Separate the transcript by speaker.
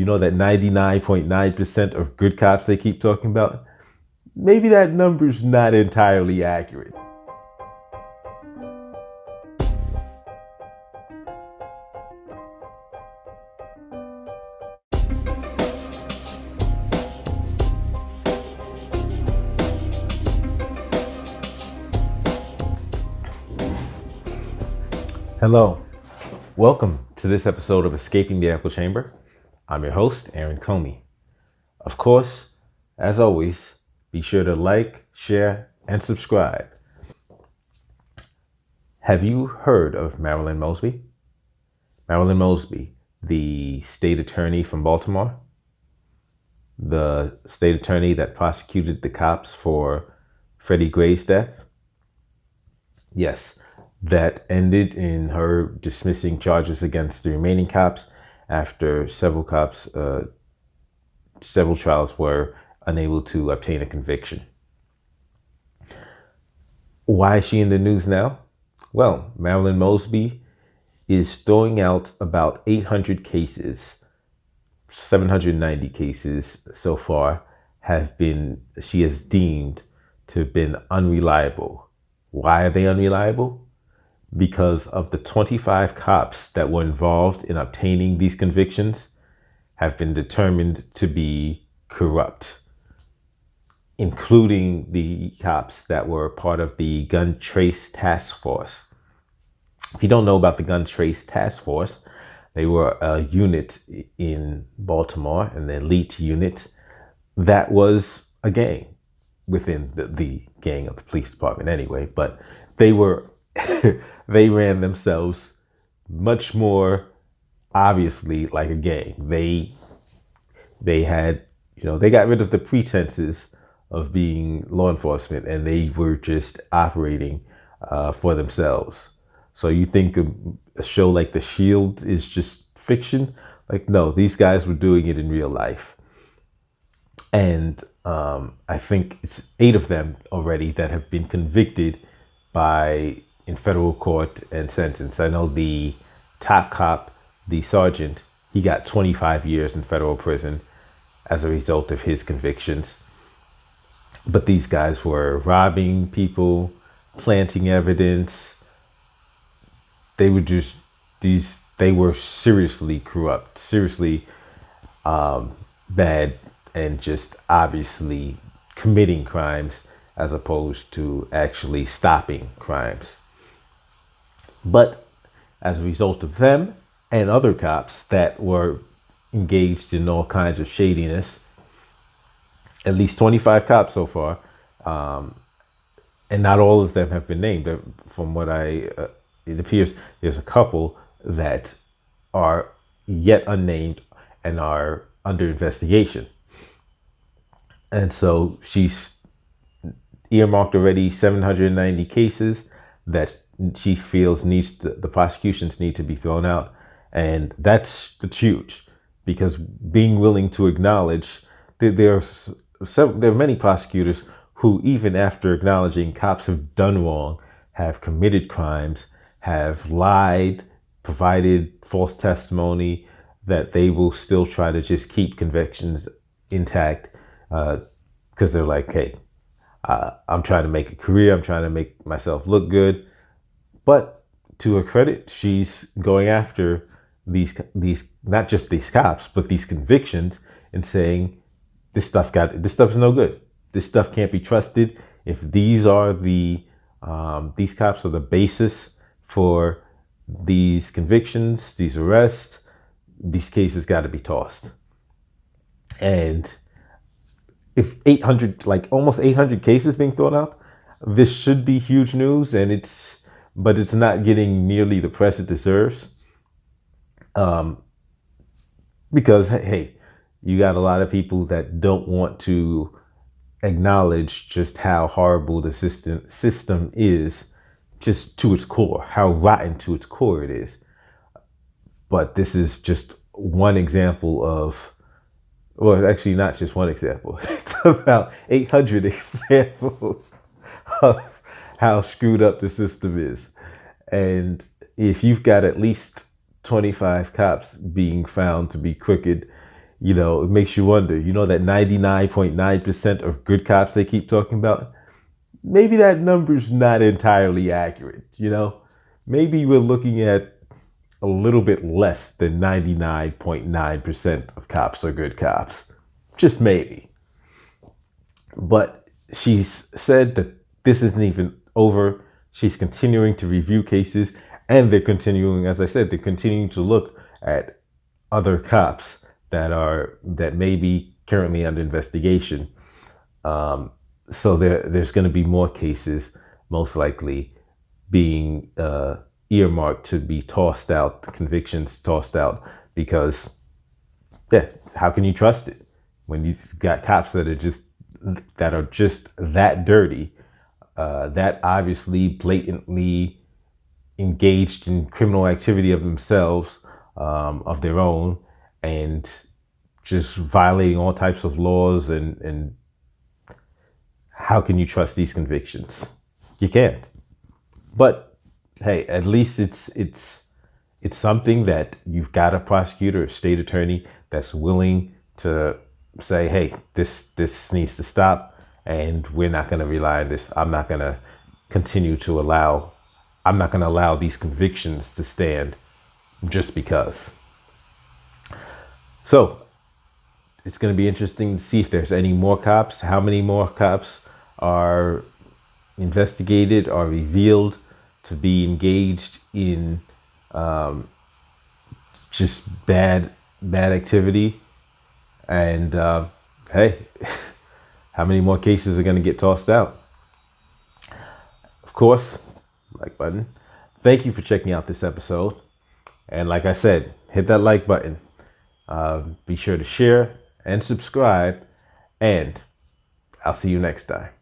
Speaker 1: You know that 99.9% of good cops they keep talking about? Maybe that number's not entirely accurate. Hello, welcome to this episode of Escaping the Echo Chamber. I'm your host, Aaron Comey. Of course, as always, be sure to like, share, and subscribe. Have you heard of Marilyn Mosby? Marilyn Mosby, the state attorney from Baltimore, the state attorney that prosecuted the cops for Freddie Gray's death? Yes, that ended in her dismissing charges against the remaining cops after several trials were unable to obtain a conviction. Why is she in the news now? Well, Marilyn Mosby is throwing out about 800 cases. 790 cases so far she has deemed to have been unreliable. Why are they unreliable? Because of the 25 cops that were involved in obtaining these convictions have been determined to be corrupt, including the cops that were part of the Gun Trace Task Force. If you don't know about the Gun Trace Task Force, they were a unit in Baltimore, an elite unit that was a gang within the gang of the police department anyway, but they were they ran themselves much more obviously like a gang. They had, they got rid of the pretenses of being law enforcement, and they were just operating for themselves. So you think a show like The Shield is just fiction? Like, no, these guys were doing it in real life. And I think it's 8 of them already that have been convicted in federal court and sentenced. I know the top cop, the sergeant, he got 25 years in federal prison as a result of his convictions. But these guys were robbing people, planting evidence. They were seriously corrupt, seriously bad, and just obviously committing crimes as opposed to actually stopping crimes. But as a result of them and other cops that were engaged in all kinds of shadiness, at least 25 cops so far, and not all of them have been named. From what it appears there's a couple that are yet unnamed and are under investigation. And so she's earmarked already 790 cases that she feels the prosecutions need to be thrown out. And that's huge, because being willing to acknowledge that there are many prosecutors who, even after acknowledging cops have done wrong, have committed crimes, have lied, provided false testimony, that they will still try to just keep convictions intact because they're like, hey, I'm trying to make a career, I'm trying to make myself look good. But to her credit, she's going after these not just these cops, but these convictions, and saying this stuff's no good. This stuff can't be trusted. If these cops are the basis for these convictions, these arrests, these cases got to be tossed. And if almost 800 cases being thrown out, this should be huge news, but it's not getting nearly the press it deserves. Because, hey, you got a lot of people that don't want to acknowledge just how horrible the system is, just to its core, how rotten to its core it is. But this is just one example of, well, actually not just one example. It's about 800 examples of how screwed up the system is. And if you've got at least 25 cops being found to be crooked, It makes you wonder, that 99.9% of good cops they keep talking about, maybe that number's not entirely accurate. Maybe we're looking at a little bit less than 99.9% of cops are good cops. Just maybe. But she's said that this isn't even over. She's continuing to review cases, and they're continuing, as I said, they're continuing to look at other cops that may be currently under investigation. So there's going to be more cases, most likely being earmarked to be tossed out, convictions tossed out, because how can you trust it when you've got cops that are just that dirty, that obviously blatantly engaged in criminal activity of themselves, of their own, and just violating all types of laws, and how can you trust these convictions? You can't. But hey, at least it's something that you've got a prosecutor, a state attorney that's willing to say, hey, this needs to stop, and we're not going to rely on this. I'm not going to allow these convictions to stand just because. So it's going to be interesting to see if there's any more cops, how many more cops are investigated or revealed to be engaged in just bad activity. And hey, how many more cases are going to get tossed out? Of course, like button. Thank you for checking out this episode. And like I said, hit that like button. Be sure to share and subscribe. And I'll see you next time.